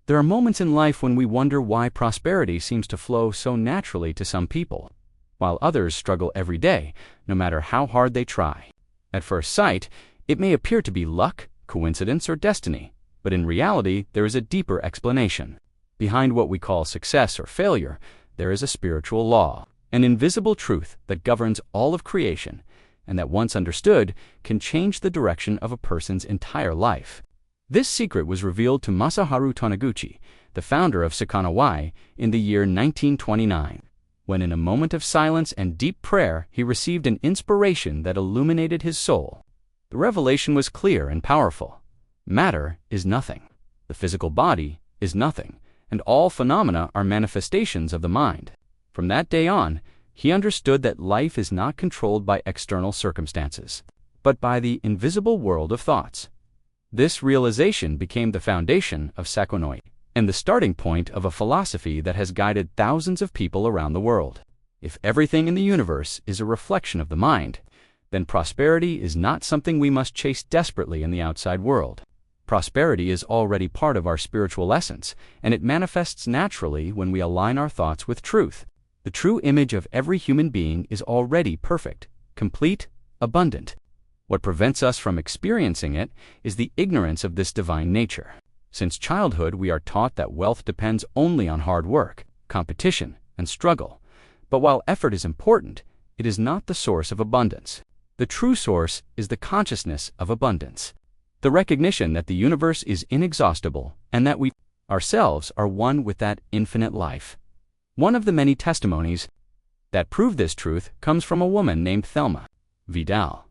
There are moments in life when we wonder why prosperity seems to flow so naturally to some people, while others struggle every day, no matter how hard they try. At first sight, it may appear to be luck, coincidence, or destiny, but in reality, there is a deeper explanation. Behind what we call success or failure, there is a spiritual law, an invisible truth that governs all of creation, and that once understood, can change the direction of a person's entire life. This secret was revealed to Masaharu Taniguchi, the founder of Seicho-No-Ie, in the year 1929, when in a moment of silence and deep prayer he received an inspiration that illuminated his soul. The revelation was clear and powerful. Matter is nothing. The physical body is nothing, and all phenomena are manifestations of the mind. From that day on, he understood that life is not controlled by external circumstances, but by the invisible world of thoughts. This realization became the foundation of Seicho-No-Ie, and the starting point of a philosophy that has guided thousands of people around the world. If everything in the universe is a reflection of the mind, then prosperity is not something we must chase desperately in the outside world. Prosperity is already part of our spiritual essence, and it manifests naturally when we align our thoughts with truth. The true image of every human being is already perfect, complete, abundant. What prevents us from experiencing it is the ignorance of this divine nature. Since childhood, we are taught that wealth depends only on hard work, competition, and struggle. But while effort is important, it is not the source of abundance. The true source is the consciousness of abundance, the recognition that the universe is inexhaustible and that we ourselves are one with that infinite life. One of the many testimonies that prove this truth comes from a woman named Thelma Vidal.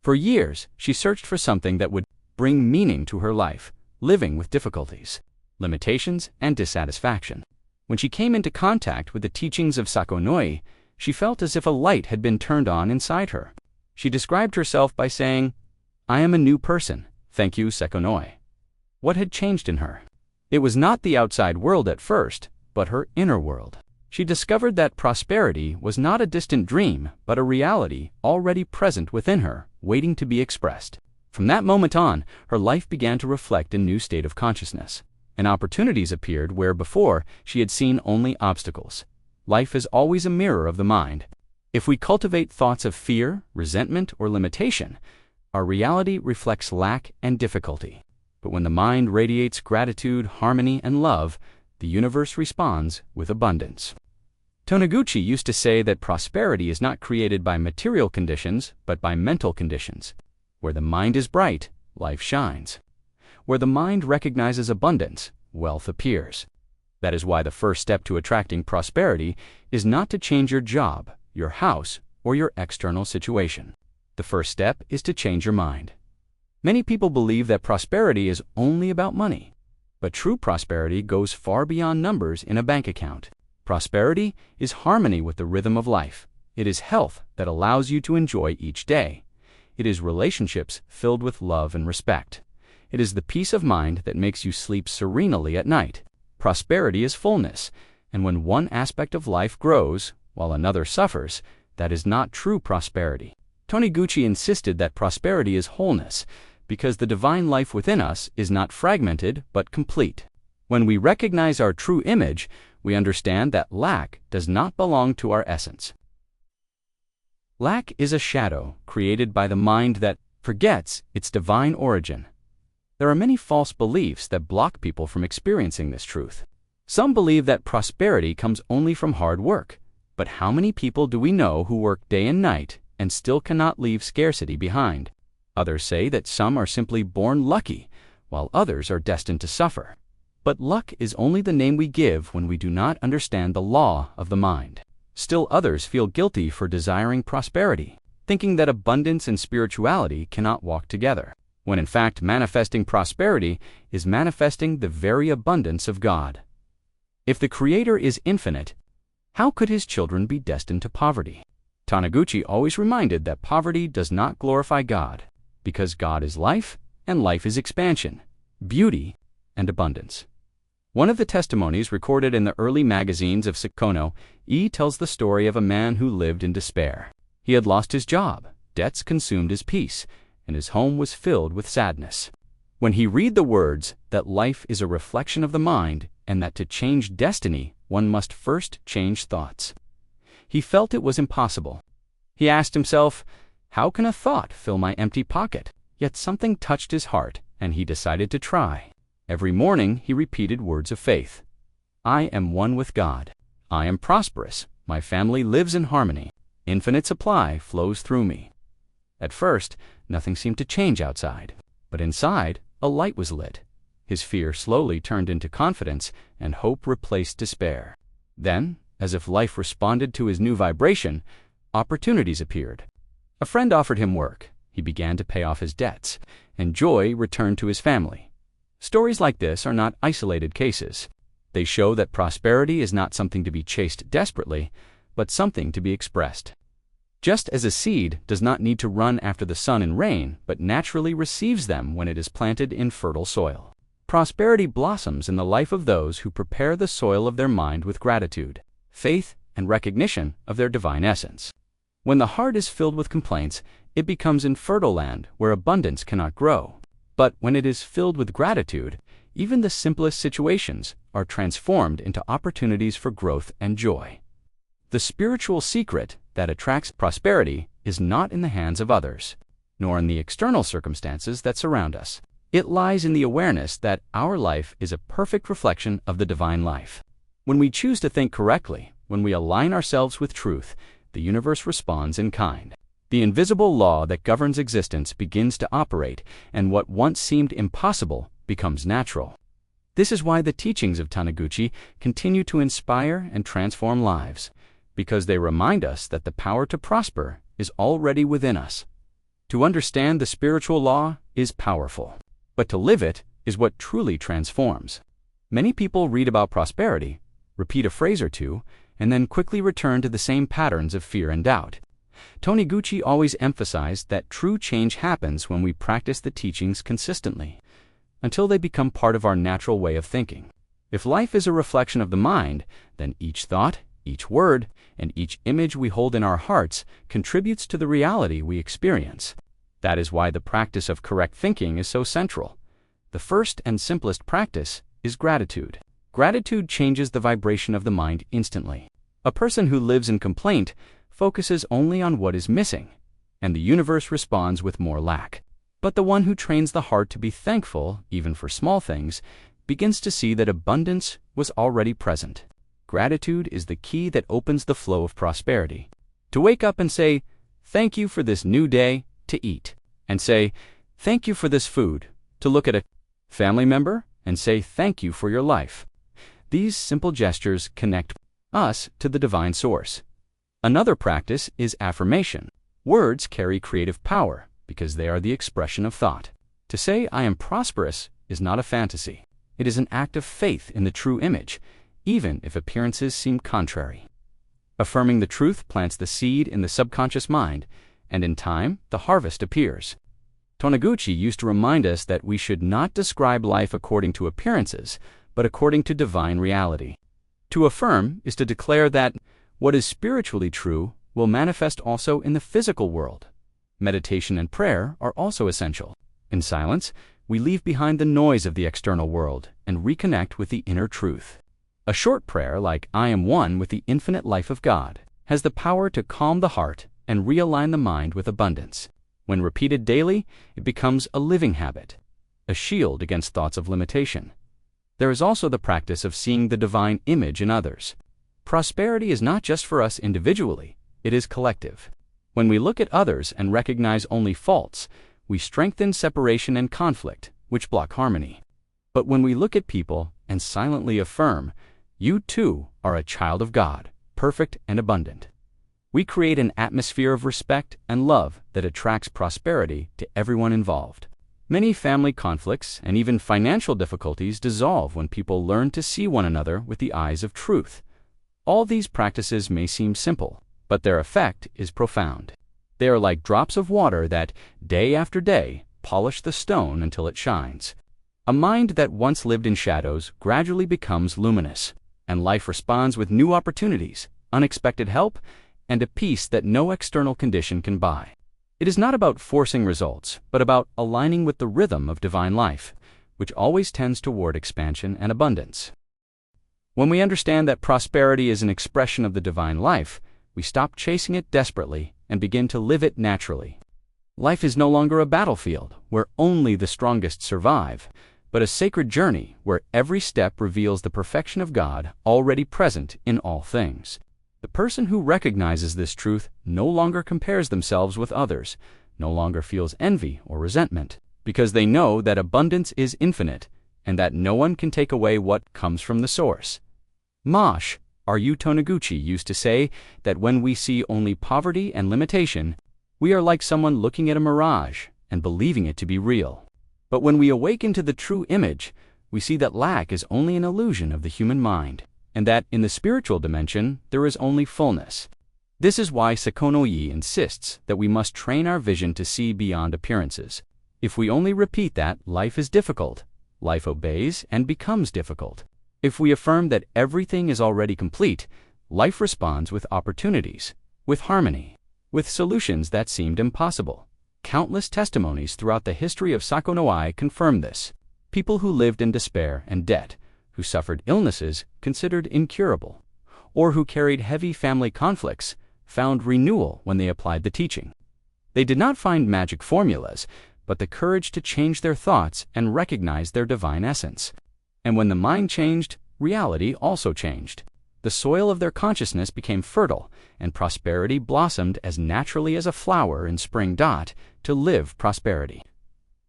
For years, she searched for something that would bring meaning to her life, living with difficulties, limitations, and dissatisfaction. When she came into contact with the teachings of Seicho-No-Ie, she felt as if a light had been turned on inside her. She described herself by saying, "I am a new person, thank you, Seicho-No-Ie." What had changed in her? It was not the outside world at first, but her inner world. She discovered that prosperity was not a distant dream, but a reality already present within her, waiting to be expressed. From that moment on, her life began to reflect a new state of consciousness, and opportunities appeared where before she had seen only obstacles. Life is always a mirror of the mind. If we cultivate thoughts of fear, resentment, or limitation, our reality reflects lack and difficulty. But when the mind radiates gratitude, harmony, and love, the universe responds with abundance. Taniguchi used to say that prosperity is not created by material conditions, but by mental conditions. Where the mind is bright, life shines. Where the mind recognizes abundance, wealth appears. That is why the first step to attracting prosperity is not to change your job, your house, or your external situation. The first step is to change your mind. Many people believe that prosperity is only about money. But true prosperity goes far beyond numbers in a bank account. Prosperity is harmony with the rhythm of life. It is health that allows you to enjoy each day. It is relationships filled with love and respect. It is the peace of mind that makes you sleep serenely at night. Prosperity is fullness, and when one aspect of life grows while another suffers, that is not true prosperity. Taniguchi insisted that prosperity is wholeness, because the divine life within us is not fragmented but complete. When we recognize our true image, we understand that lack does not belong to our essence. Lack is a shadow created by the mind that forgets its divine origin. There are many false beliefs that block people from experiencing this truth. Some believe that prosperity comes only from hard work, but how many people do we know who work day and night and still cannot leave scarcity behind? Others say that some are simply born lucky, while others are destined to suffer. But luck is only the name we give when we do not understand the law of the mind. Still others feel guilty for desiring prosperity, thinking that abundance and spirituality cannot walk together, when in fact manifesting prosperity is manifesting the very abundance of God. If the Creator is infinite, how could His children be destined to poverty? Taniguchi always reminded that poverty does not glorify God, because God is life, and life is expansion, beauty, and abundance. One of the testimonies recorded in the early magazines of Seicho-No-Ie tells the story of a man who lived in despair. He had lost his job, debts consumed his peace, and his home was filled with sadness. When he read the words that life is a reflection of the mind and that to change destiny, one must first change thoughts, he felt it was impossible. He asked himself, how can a thought fill my empty pocket? Yet something touched his heart, and he decided to try. Every morning he repeated words of faith. I am one with God. I am prosperous. My family lives in harmony. Infinite supply flows through me. At first, nothing seemed to change outside, but inside, a light was lit. His fear slowly turned into confidence, and hope replaced despair. Then, as if life responded to his new vibration, opportunities appeared. A friend offered him work. He began to pay off his debts, and joy returned to his family. Stories like this are not isolated cases. They show that prosperity is not something to be chased desperately, but something to be expressed. Just as a seed does not need to run after the sun and rain, but naturally receives them when it is planted in fertile soil, prosperity blossoms in the life of those who prepare the soil of their mind with gratitude, faith, and recognition of their divine essence. When the heart is filled with complaints, it becomes infertile land where abundance cannot grow. But when it is filled with gratitude, even the simplest situations are transformed into opportunities for growth and joy. The spiritual secret that attracts prosperity is not in the hands of others, nor in the external circumstances that surround us. It lies in the awareness that our life is a perfect reflection of the divine life. When we choose to think correctly, when we align ourselves with truth, the universe responds in kind. The invisible law that governs existence begins to operate, and what once seemed impossible becomes natural. This is why the teachings of Taniguchi continue to inspire and transform lives, because they remind us that the power to prosper is already within us. To understand the spiritual law is powerful, but to live it is what truly transforms. Many people read about prosperity, repeat a phrase or two, and then quickly return to the same patterns of fear and doubt. Taniguchi always emphasized that true change happens when we practice the teachings consistently, until they become part of our natural way of thinking. If life is a reflection of the mind, then each thought, each word, and each image we hold in our hearts contributes to the reality we experience. That is why the practice of correct thinking is so central. The first and simplest practice is gratitude. Gratitude changes the vibration of the mind instantly. A person who lives in complaint focuses only on what is missing, and the universe responds with more lack. But the one who trains the heart to be thankful, even for small things, begins to see that abundance was already present. Gratitude is the key that opens the flow of prosperity. To wake up and say, thank you for this new day, to eat, and say, thank you for this food, to look at a family member and say thank you for your life. These simple gestures connect us to the divine source. Another practice is affirmation. Words carry creative power because they are the expression of thought. To say I am prosperous is not a fantasy. It is an act of faith in the true image, even if appearances seem contrary. Affirming the truth plants the seed in the subconscious mind, and in time, the harvest appears. Taniguchi used to remind us that we should not describe life according to appearances, but according to divine reality. To affirm is to declare that what is spiritually true will manifest also in the physical world. Meditation and prayer are also essential. In silence, we leave behind the noise of the external world and reconnect with the inner truth. A short prayer like I am one with the infinite life of God has the power to calm the heart and realign the mind with abundance. When repeated daily, it becomes a living habit, a shield against thoughts of limitation. There is also the practice of seeing the divine image in others. Prosperity is not just for us individually, it is collective. When we look at others and recognize only faults, we strengthen separation and conflict, which block harmony. But when we look at people and silently affirm, you too are a child of God, perfect and abundant, we create an atmosphere of respect and love that attracts prosperity to everyone involved. Many family conflicts and even financial difficulties dissolve when people learn to see one another with the eyes of truth. All these practices may seem simple, but their effect is profound. They are like drops of water that, day after day, polish the stone until it shines. A mind that once lived in shadows gradually becomes luminous, and life responds with new opportunities, unexpected help, and a peace that no external condition can buy. It is not about forcing results, but about aligning with the rhythm of divine life, which always tends toward expansion and abundance. When we understand that prosperity is an expression of the divine life, we stop chasing it desperately and begin to live it naturally. Life is no longer a battlefield where only the strongest survive, but a sacred journey where every step reveals the perfection of God already present in all things. The person who recognizes this truth no longer compares themselves with others, no longer feels envy or resentment, because they know that abundance is infinite and that no one can take away what comes from the source. Masaharu Taniguchi used to say that when we see only poverty and limitation, we are like someone looking at a mirage and believing it to be real. But when we awaken to the true image, we see that lack is only an illusion of the human mind, and that in the spiritual dimension there is only fullness. This is why Seicho-No-Ie insists that we must train our vision to see beyond appearances. If we only repeat that life is difficult, life obeys and becomes difficult. If we affirm that everything is already complete, life responds with opportunities, with harmony, with solutions that seemed impossible. Countless testimonies throughout the history of Seicho-No-Ie confirm this. People who lived in despair and debt, who suffered illnesses considered incurable, or who carried heavy family conflicts, found renewal when they applied the teaching. They did not find magic formulas, but the courage to change their thoughts and recognize their divine essence. And when the mind changed, reality also changed. The soil of their consciousness became fertile, and prosperity blossomed as naturally as a flower in spring. To live prosperity,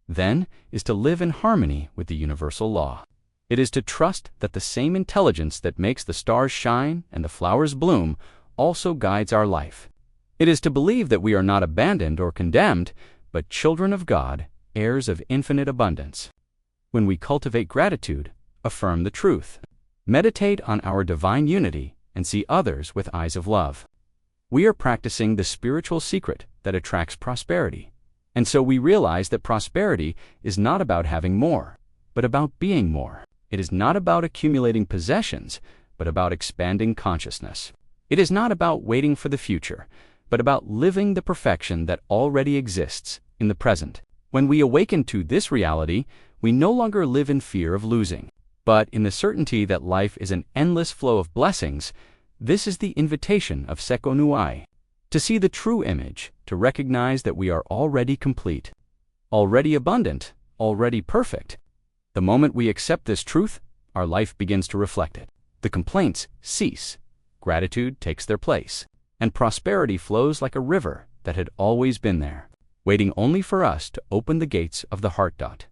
then, is to live in harmony with the universal law. It is to trust that the same intelligence that makes the stars shine and the flowers bloom also guides our life. It is to believe that we are not abandoned or condemned, but children of God, heirs of infinite abundance. When we cultivate gratitude, affirm the truth, meditate on our divine unity, and see others with eyes of love, we are practicing the spiritual secret that attracts prosperity. And so we realize that prosperity is not about having more, but about being more. It is not about accumulating possessions, but about expanding consciousness. It is not about waiting for the future, but about living the perfection that already exists in the present. When we awaken to this reality, we no longer live in fear of losing, but in the certainty that life is an endless flow of blessings. This is the invitation of Seicho-No-Ie. To see the true image, to recognize that we are already complete, already abundant, already perfect. The moment we accept this truth, our life begins to reflect it. The complaints cease, gratitude takes their place, and prosperity flows like a river that had always been there, waiting only for us to open the gates of the heart.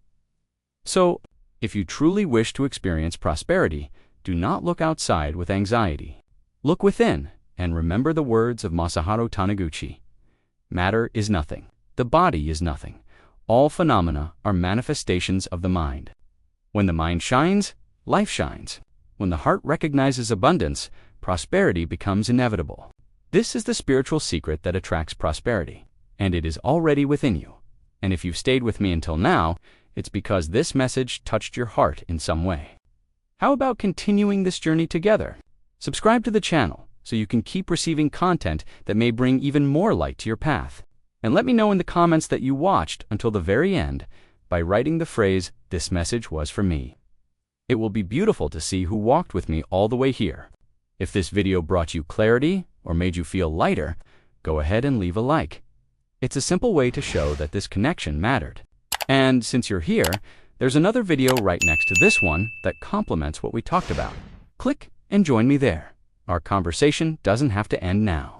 So, if you truly wish to experience prosperity, do not look outside with anxiety. Look within, and remember the words of Masaharu Taniguchi. Matter is nothing. The body is nothing. All phenomena are manifestations of the mind. When the mind shines, life shines. When the heart recognizes abundance, prosperity becomes inevitable. This is the spiritual secret that attracts prosperity, and it is already within you. And if you've stayed with me until now, it's because this message touched your heart in some way. How about continuing this journey together? Subscribe to the channel so you can keep receiving content that may bring even more light to your path. And let me know in the comments that you watched until the very end by writing the phrase, "This message was for me." It will be beautiful to see who walked with me all the way here. If this video brought you clarity or made you feel lighter, go ahead and leave a like. It's a simple way to show that this connection mattered. And since you're here, there's another video right next to this one that complements what we talked about. Click and join me there. Our conversation doesn't have to end now.